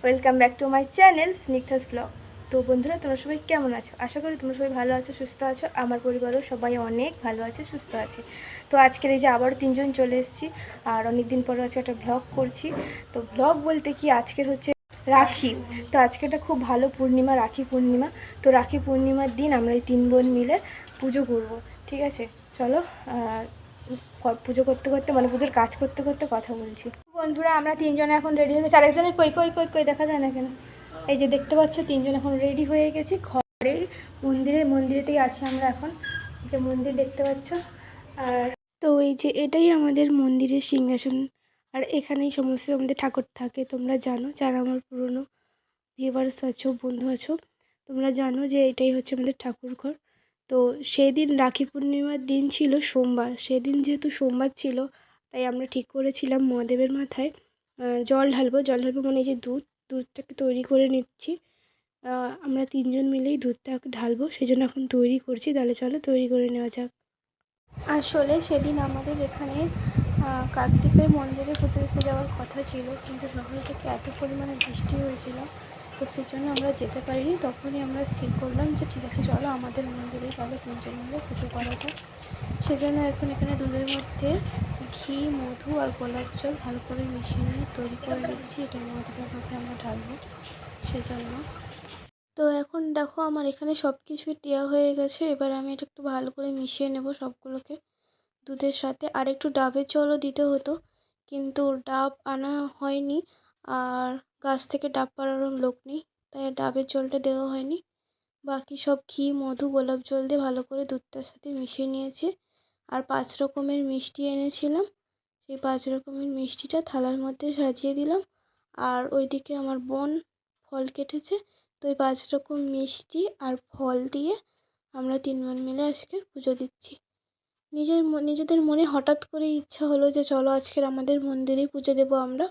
Welcome back to my channel Snigdha's blog. তো বন্ধুরা, তোমরা সবাই কেমন আছো? আশা করি তোমরা সবাই ভালো আছো, সুস্থ আছো। আমার পরিবারও সবাই অনেক ভালো আছে, সুস্থ আছে। তো আজকের এই যে আবারও 3জন চলে এসেছি, আর অনেক দিন পরে আজকে একটা ভ্লগ করছি। তো ভ্লগ বলতে কি, আজকের হচ্ছে রাখি। তো আজকে একটা খুব ভালো পূর্ণিমা, রাখি পূর্ণিমা। তো রাখি পূর্ণিমার দিন আমরা এই 3 বোন মিলে পুজো করব। ঠিক আছে, চলো পুজো করতে করতে, মানে পুজোর কাজ করতে করতে কথা বলছি। বন্ধুরা, আমরা 3জন এখন রেডি হয়ে গেছি। আরেকজনের কই কই কই কই দেখা যায় না কেন? এই যে দেখতে পাচ্ছ, 3জন এখন রেডি হয়ে গেছি। ঘরের মন্দিরেতেই আছি আমরা এখন, যে মন্দির দেখতে পাচ্ছ। আর তো এই যে এটাই আমাদের মন্দিরের সিংহাসন, আর এখানেই সমস্ত আমাদের ঠাকুর থাকে। তোমরা জানো, যারা আমার পুরনো ভিউয়ার্স আছো, বন্ধু আছো, তোমরা জানো যে এটাই হচ্ছে আমাদের ঠাকুর ঘর। তো সেদিন রাখি পূর্ণিমার দিন ছিল সোমবার। সেদিন যেহেতু সোমবার ছিল, তাই আমরা ঠিক করেছিলাম মহাদেবের মাথায় জল ঢালবো মানে এই যে দুধটাকে তৈরি করে নিচ্ছি। আমরা 3জন মিলেই দুধটাকে ঢালবো, সেই জন্য এখন তৈরি করছি। তাহলে চলো তৈরি করে নেওয়া যাক। আসলে সেদিন আমাদের এখানে কাকদ্বীপের মন্দিরে পুজো দিতে যাওয়ার কথা ছিল, কিন্তু সকাল থেকে এত পরিমাণে বৃষ্টি হয়েছিল, তো সেই জন্য আমরা যেতে পারিনি। তখনই আমরা স্থির করলাম যে ঠিক আছে, চলো আমাদের মন্দিরেই তাহলে 3জন মিলে পুজো করা যাক। সেজন্য এখন এখানে দুধের মধ্যে ঘি, মধু আর গোলাপ জল ভালো করে মিশিয়ে নিয়ে তৈরি করে নিচ্ছি। এটা মহাদেবের মধ্যে আমরা ঢালবো, সেজন্য। তো এখন দেখো, আমার এখানে সব কিছুই দেওয়া হয়ে গেছে। এবার আমি এটা একটু ভালো করে মিশিয়ে নেব সবগুলোকে দুধের সাথে। আর একটু ডাবের জলও দিতে হতো, কিন্তু ডাব আনা হয়নি, আর গাছ থেকে ডাব পাড়ারও লোক নেই, তাই ডাবের জলটা দেওয়া হয়নি। বাকি সব ঘি, মধু, গোলাপ জল দিয়ে ভালো করে দুধটার সাথে মিশিয়ে নিয়েছি। আর 5 রকমের মিষ্টি এনেছিলাম, সেই 5 রকমের মিষ্টিটা থালার মধ্যে সাজিয়ে দিলাম। আর ওইদিকে আমার বোন ফল কেটেছে, তো এই 5 রকম মিষ্টি আর ফল দিয়ে আমরা 3 বোন মিলে আজকে পুজো দিচ্ছি। নিজেদের মনে হঠাৎ করে ইচ্ছা হলো যে চলো আজকের আমাদের মন্দিরেই পুজো দেবো আমরা।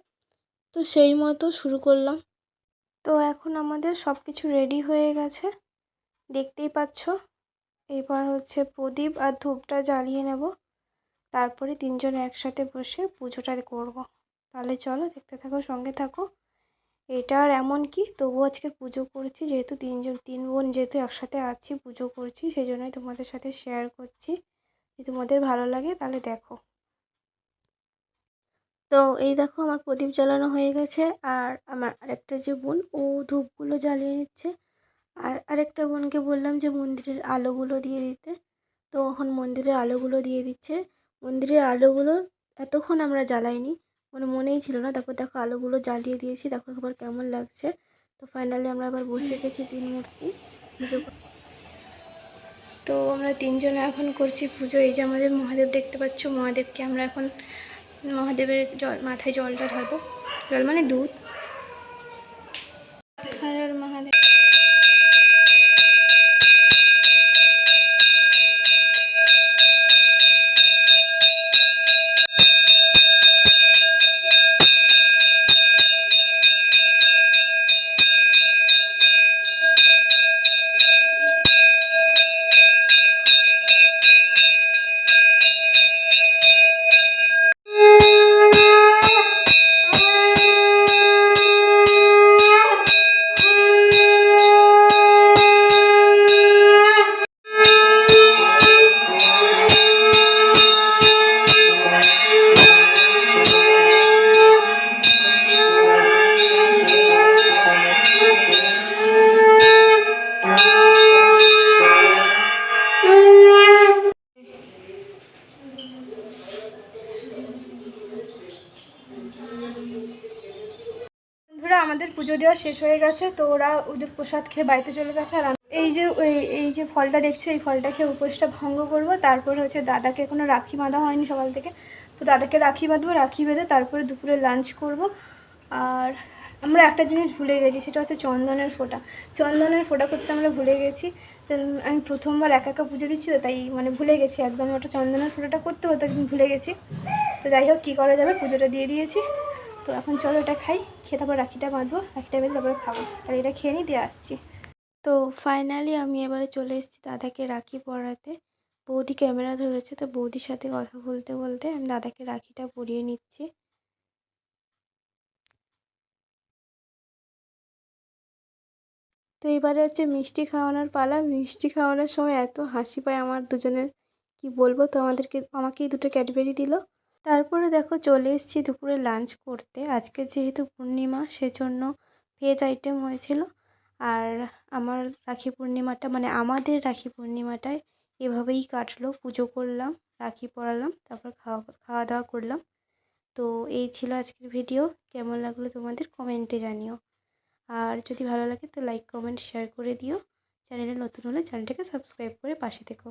তো সেই মতো শুরু করলাম। তো এখন আমাদের সব কিছু রেডি হয়ে গেছে, দেখতেই পাচ্ছ। এবার হচ্ছে প্রদীপ আর ধূপটা জ্বালিয়ে নেব, তারপরে 3জন একসাথে বসে পুজোটা করব। তাহলে চলো দেখতে থাকো, সঙ্গে থাকো। এটা আর এমন কি, তবুও আজকে পুজো করছি, যেহেতু 3 বোন যেহেতু একসাথে আছি, পুজো করছি, সেই জন্যই তোমাদের সাথে শেয়ার করছি। যদি তোমাদের ভালো লাগে তাহলে দেখো। তো এই দেখো, আমার প্রদীপ জ্বালানো হয়ে গেছে, আর আমার আরেকটা যে বোন, ও ধূপগুলো জ্বালিয়ে নিচ্ছে। আর আরেকটা বোনকে বললাম যে মন্দিরের আলোগুলো দিয়ে দিতে, তো এখন মন্দিরের আলোগুলো দিয়ে দিচ্ছে। মন্দিরের আলোগুলো এতক্ষণ আমরা জ্বালাইনি, মানে মনেই ছিল না। তারপর দেখো আলোগুলো জ্বালিয়ে দিয়েছি, দেখো একবার কেমন লাগছে। তো ফাইনালি আমরা আবার বসে গেছি 3 মূর্তি পুজো। তো আমরা 3জনে এখন করছি পুজো। এই যে আমাদের মহাদেব দেখতে পাচ্ছ, মহাদেবকে আমরা এখন মহাদেবের মাথায় জলটা ঢালবো। জল মানে দুধ। হর হর মহাদেব। বন্ধুরা, আমাদের পুজো দেওয়া শেষ হয়ে গেছে, তো ওরা ওদের প্রসাদ খেয়ে বাড়িতে চলে গেছে। আর এই যে ফলটা দেখছো, এই ফলটা খেয়ে উপোসটা ভঙ্গ করবো। তারপর হচ্ছে দাদাকে এখনো রাখি বাঁধা হয়নি সকাল থেকে, তো দাদাকে রাখি বাঁধবো। রাখি বেঁধে তারপরে দুপুরে লাঞ্চ করব। আর আমরা একটা জিনিস ভুলে গেছি, সেটা হচ্ছে চন্দনের ফোঁটা। চন্দনের ফোঁটা করতে আমরা ভুলে গেছি। আমি প্রথমবার একা একা পুজো দিচ্ছি, তো তাই মানে ভুলে গেছি একদম। ওটা চন্দনের ফোঁটাটা করতে হতো, কিন্তু ভুলে গেছি। তো যাই হোক, কী করা যাবে, পুজোটা দিয়ে দিয়েছি। তো এখন চলো এটা খাই, খেয়ে তারপর রাখিটা বাঁধবো, রাখিটা বেঁধে তারপরে খাবো। তাহলে এটা খেয়ে নিই, দিয়ে আসছি। তো ফাইনালি আমি এবারে চলে এসেছি দাদাকে রাখি পরাতে। বৌদি ক্যামেরা ধরেছে, তো বৌদির সাথে কথা বলতে বলতে আমি দাদাকে রাখিটা পরিয়ে নিচ্ছি। তো এবারে হচ্ছে মিষ্টি খাওয়ানোর পালা। মিষ্টি খাওয়ানোর সময় এত হাসি পায় আমার দুজনের, কি বলবো। তো আমাকেই দুটো ক্যাডবেরি দিল। তারপরে দেখো চলে এসেছি দুপুরে লাঞ্চ করতে। আজকে যেহেতু পূর্ণিমা সেজন্য ভেজ আইটেম হয়েছিল। আর আমার রাখি পূর্ণিমাটা মানে আমাদের রাখি পূর্ণিমাটায় এভাবেই কাটলো। পুজো করলাম, রাখি পরালাম, তারপর খাওয়া দাওয়া করলাম। তো এই ছিল আজকের ভিডিও। কেমন লাগলো তোমাদের কমেন্টে জানিও। আর যদি ভালো লাগে তো লাইক কমেন্ট শেয়ার করে দিও। চ্যানেলে নতুন হলে চ্যানেলটাকে সাবস্ক্রাইব করে পাশে থেকো।